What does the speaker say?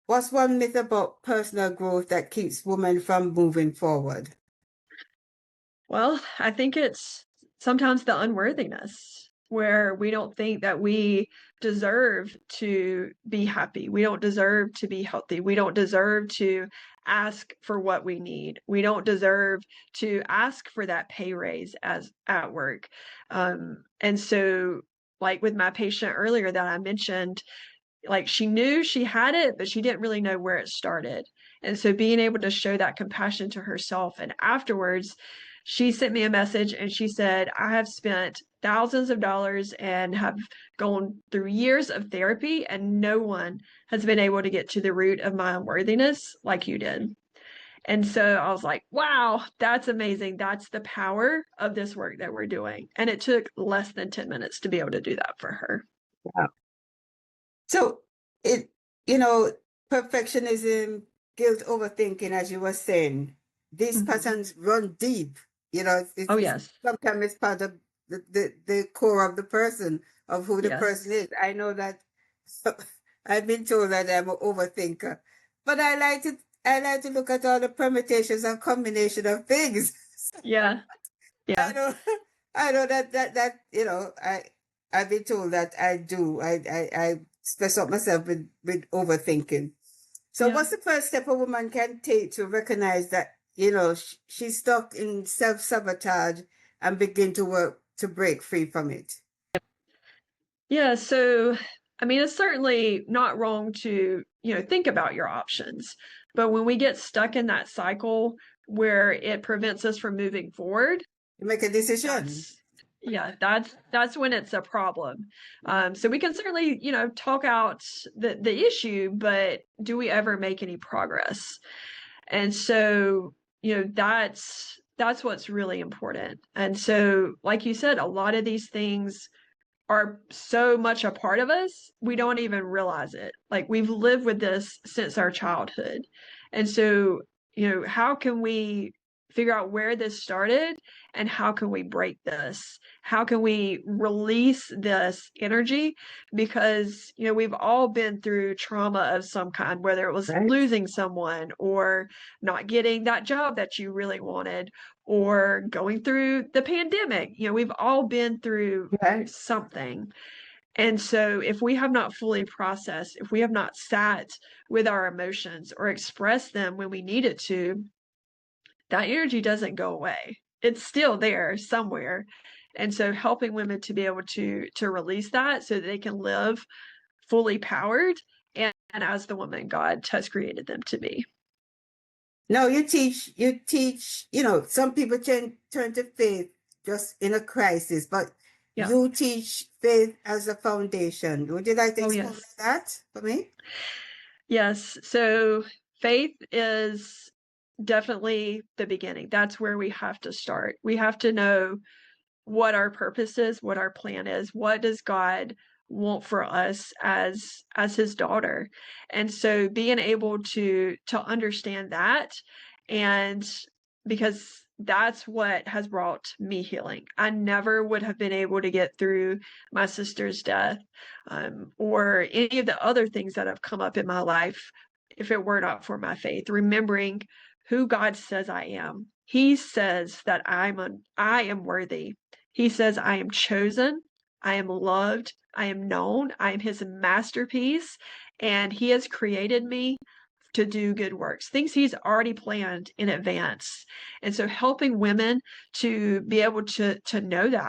what's one myth about personal growth that keeps women from moving forward? Well, I think it's sometimes the unworthiness where we don't think that we deserve to be happy. We don't deserve to be healthy. We don't deserve to ask for what we need. We don't deserve to ask for that pay raise as at work. And so like with my patient earlier that I mentioned, like she knew she had it, but she didn't really know where it started. And so being able to show that compassion to herself, and afterwards she sent me a message and she said, I have spent thousands of dollars and have gone through years of therapy, and no one has been able to get to the root of my unworthiness like you did. And so I was like, wow, that's amazing. That's the power of this work that we're doing. And it took less than 10 minutes to be able to do that for her. Wow. So it, you know, perfectionism, guilt, overthinking, as you were saying, these patterns run deep. You know, Oh, yes. sometimes it's part of the core of the person, of who the person Yes. is. I know that I've been told that I'm an overthinker, but I like to look at all the permutations and combination of things. Yeah. I Yeah. know, I know that you know, I've been told that I do. I stress out myself with overthinking. So, Yeah. what's the first step a woman can take to recognize that you know she's stuck in self-sabotage and begin to work to break free from it? Yeah. So, I mean, it's certainly not wrong to, think about your options. But when we get stuck in that cycle where it prevents us from moving forward, You make a decision. that's yeah, that's when it's a problem. So we can certainly, talk out the issue, but do we ever make any progress? And so, that's what's really important. And so, like you said, a lot of these things are so much a part of us, we don't even realize it. Like we've lived with this since our childhood. And so, how can we figure out where this started and how can we break this? How can we release this energy? Because, we've all been through trauma of some kind, whether it was Right. losing someone or not getting that job that you really wanted or going through the pandemic. We've all been through Right. something. And so if we have not fully processed, if we have not sat with our emotions or expressed them when we need it to, that energy doesn't go away. It's still there somewhere. And so helping women to be able to release that so that they can live fully powered and as the woman God has created them to be. No, you teach, you know, some people turn to faith just in a crisis, but Yeah. you teach faith as a foundation. Would you like to Oh, explain yes. that for me? Yes. So faith is definitely the beginning. That's where we have to start. We have to know what our purpose is, what our plan is, what does God want for us as his daughter. And so being able to understand that, and because that's what has brought me healing. I never would have been able to get through my sister's death, or any of the other things that have come up in my life if it were not for my faith, remembering who God says I am. He says that I am worthy. He says I am chosen, I am loved, I am known, I am his masterpiece, and he has created me to do good works, things he's already planned in advance. And so helping women to be able to know that